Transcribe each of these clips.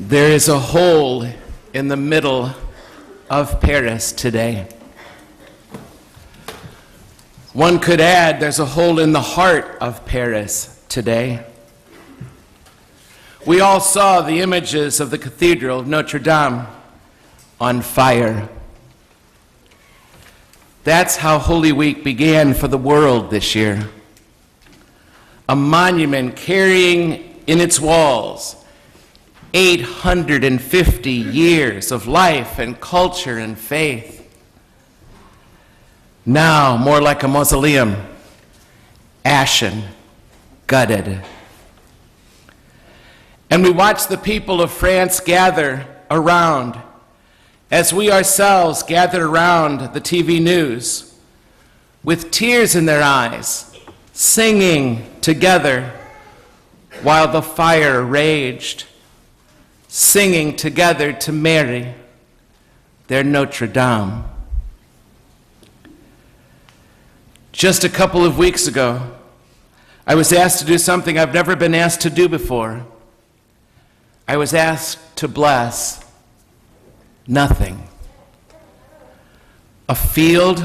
There is a hole in the middle of Paris today. One could add there's a hole in the heart of Paris today. We all saw the images of the Cathedral of Notre Dame on fire. That's how Holy Week began for the world this year. A monument carrying in its walls 850 years of life and culture and faith. Now more like a mausoleum, ashen, gutted. And we watch the people of France gather around as we ourselves gather around the TV news with tears in their eyes, singing together while the fire raged, singing together to Mary, their Notre Dame. Just a couple of weeks ago, I was asked to do something I've never been asked to do before. I was asked to bless nothing. A field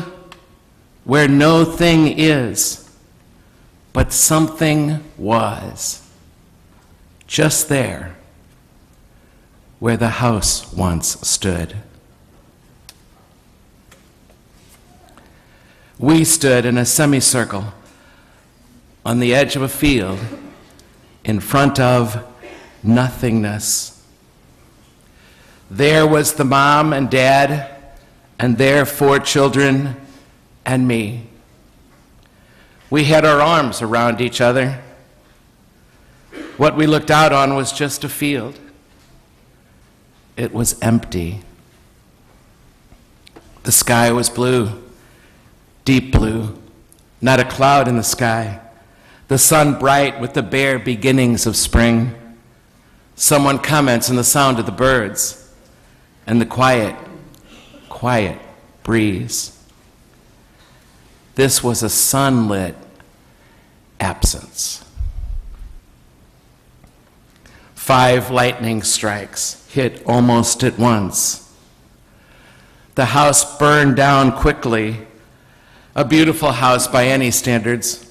where no thing is, but something was. Just there, where the house once stood. We stood in a semicircle on the edge of a field in front of nothingness. There was the mom and dad and their 4 children and me. We had our arms around each other. What we looked out on was just a field. It was empty. The sky was blue, deep blue, not a cloud in the sky. The sun bright with the bare beginnings of spring. Someone comments on the sound of the birds and the quiet, quiet breeze. This was a sunlit absence. 5 lightning strikes hit almost at once. The house burned down quickly. A beautiful house by any standards.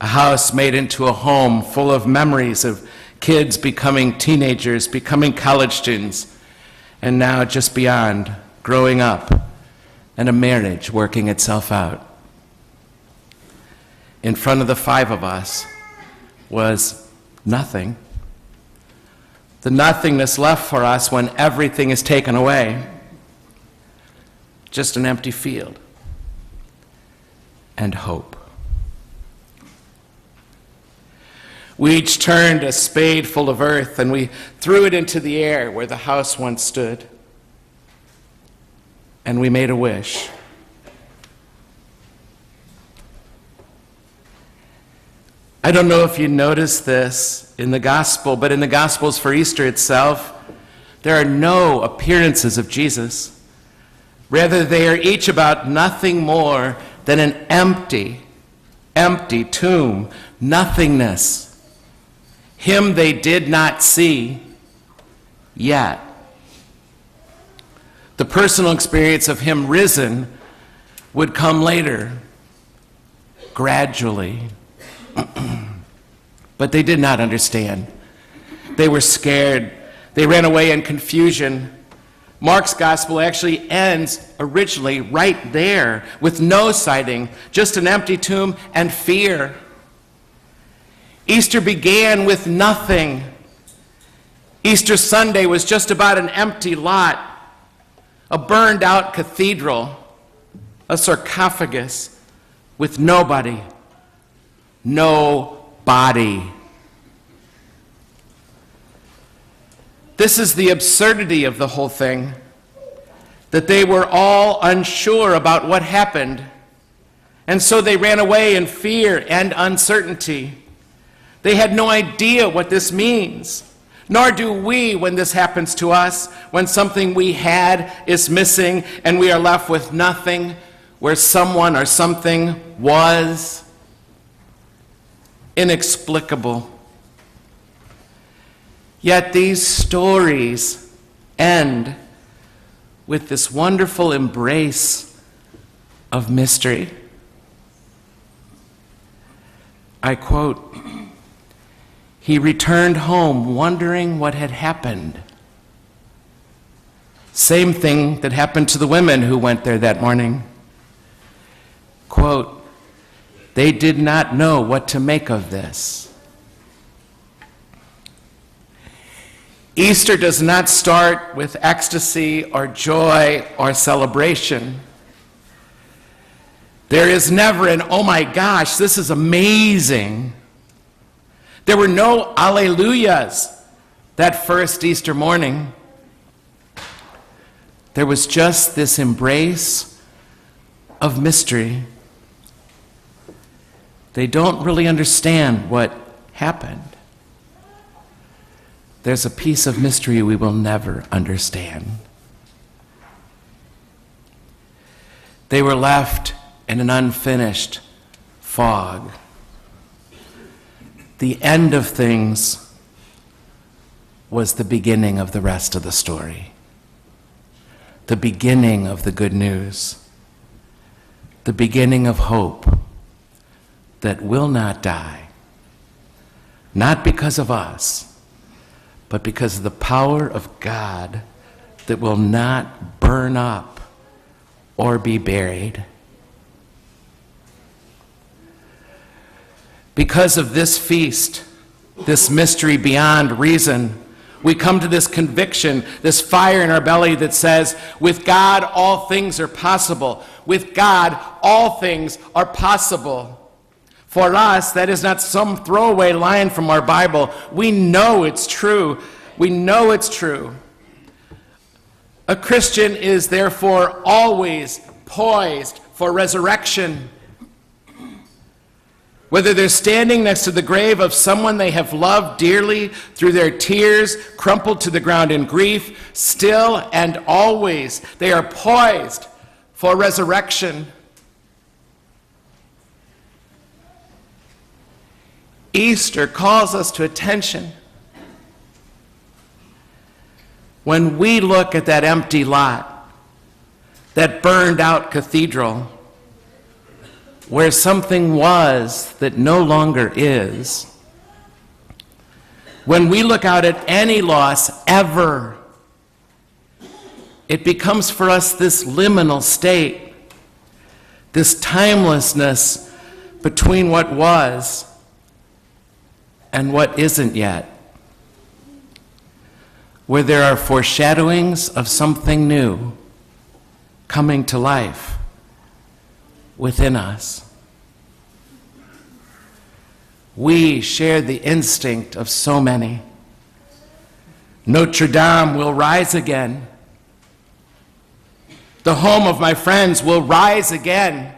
A house made into a home full of memories of kids becoming teenagers, becoming college students, and now just beyond, growing up, and a marriage working itself out. In front of the 5 of us was nothing. The nothingness left for us when everything is taken away. Just an empty field. And hope. We each turned a spade full of earth and we threw it into the air where the house once stood. And we made a wish. I don't know if you noticed this in the gospel, but in the Gospels for Easter itself, there are no appearances of Jesus. Rather, they are each about nothing more than an empty tomb, nothingness. Him they did not see yet. The personal experience of him risen would come later, gradually. But they did not understand. They were scared. They ran away in confusion. Mark's gospel actually ends originally right there with no sighting, just an empty tomb and fear. Easter began with nothing. Easter Sunday was just about an empty lot, a burned out cathedral, a sarcophagus with nobody, no body. This is the absurdity of the whole thing, that they were all unsure about what happened, and so they ran away in fear and uncertainty. They had no idea what this means, nor do we when this happens to us, when something we had is missing and we are left with nothing, where someone or something was. Inexplicable. Yet these stories end with this wonderful embrace of mystery. I quote, "He returned home wondering what had happened." Same thing that happened to the women who went there that morning. Quote, "They did not know what to make of this." Easter does not start with ecstasy or joy or celebration. There is never an, "Oh my gosh, this is amazing." There were no alleluias that first Easter morning. There was just this embrace of mystery. They don't really understand what happened. There's a piece of mystery we will never understand. They were left in an unfinished fog. The end of things was the beginning of the rest of the story. The beginning of the good news. The beginning of hope that will not die. Not because of us, but because of the power of God that will not burn up or be buried. Because of this feast, this mystery beyond reason, we come to this conviction, this fire in our belly that says, with God, all things are possible. With God, all things are possible. For us, that is not some throwaway line from our Bible. We know it's true. We know it's true. A Christian is therefore always poised for resurrection. Whether they're standing next to the grave of someone they have loved dearly through their tears, crumpled to the ground in grief, still and always, they are poised for resurrection. Easter calls us to attention. When we look at that empty lot, that burned out cathedral, where something was that no longer is, when we look out at any loss ever, it becomes for us this liminal state, this timelessness between what was and what isn't yet, where there are foreshadowings of something new coming to life within us. We share the instinct of so many. Notre Dame will rise again. The home of my friends will rise again.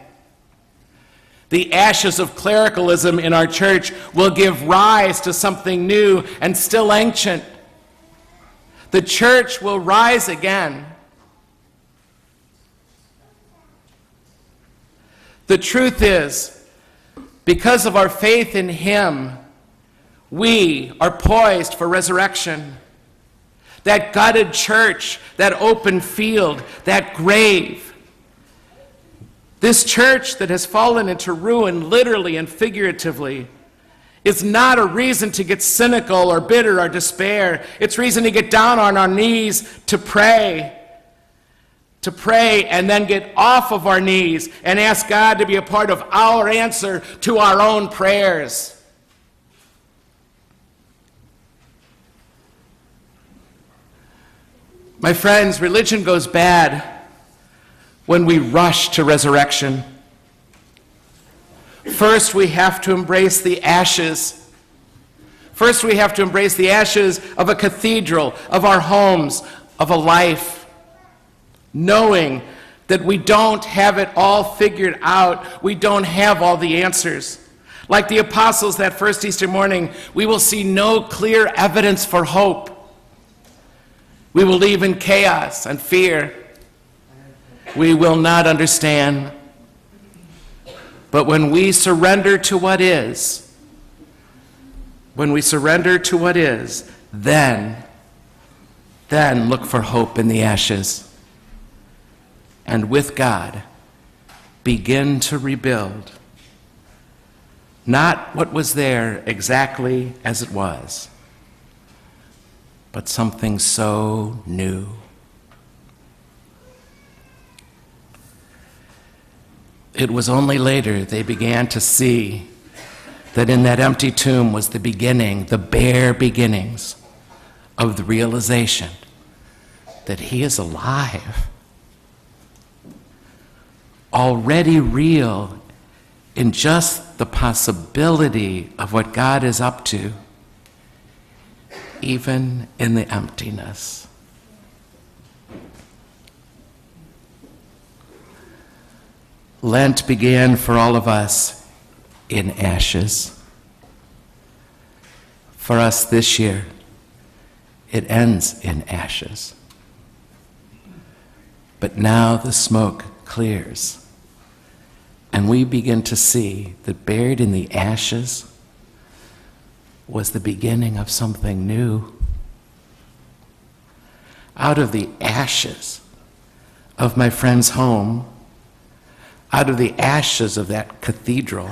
The ashes of clericalism in our church will give rise to something new and still ancient. The church will rise again. The truth is, because of our faith in Him, we are poised for resurrection. That gutted church, that open field, that grave, this church that has fallen into ruin, literally and figuratively, is not a reason to get cynical or bitter or despair. It's reason to get down on our knees to pray and then get off of our knees and ask God to be a part of our answer to our own prayers. My friends, religion goes bad when we rush to resurrection. First, we have to embrace the ashes. First, we have to embrace the ashes of a cathedral, of our homes, of a life, knowing that we don't have it all figured out. We don't have all the answers. Like the apostles that first Easter morning, we will see no clear evidence for hope. We will live in chaos and fear. We will not understand. But when we surrender to what is, then look for hope in the ashes. And with God, begin to rebuild. Not what was there exactly as it was, but something so new. It was only later they began to see that in that empty tomb was the beginning, the bare beginnings of the realization that he is alive, already real in just the possibility of what God is up to, even in the emptiness. Lent began for all of us in ashes. For us this year, it ends in ashes. But now the smoke clears, and we begin to see that buried in the ashes was the beginning of something new. Out of the ashes of my friend's home, out of the ashes of that cathedral,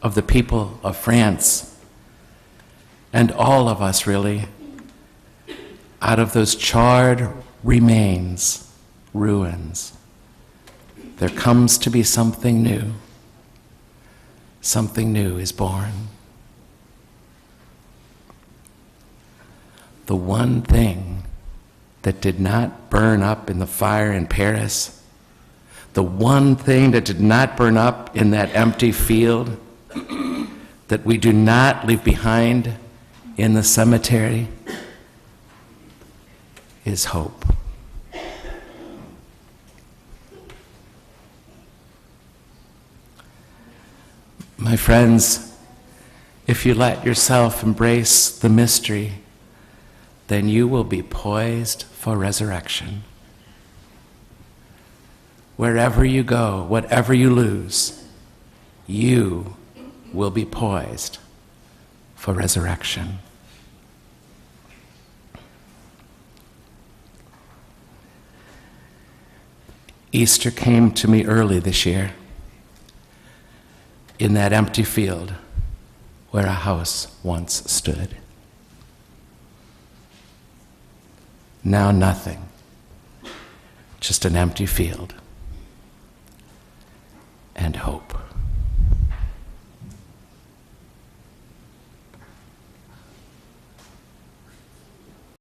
of the people of France, and all of us really, out of those charred remains, ruins, there comes to be something new. Something new is born. The one thing that did not burn up in the fire in Paris, the one thing that did not burn up in that empty field, that we do not leave behind in the cemetery, is hope. My friends, if you let yourself embrace the mystery, then you will be poised for resurrection. Wherever you go, whatever you lose, you will be poised for resurrection. Easter came to me early this year in that empty field where a house once stood. Now nothing, just an empty field and hope.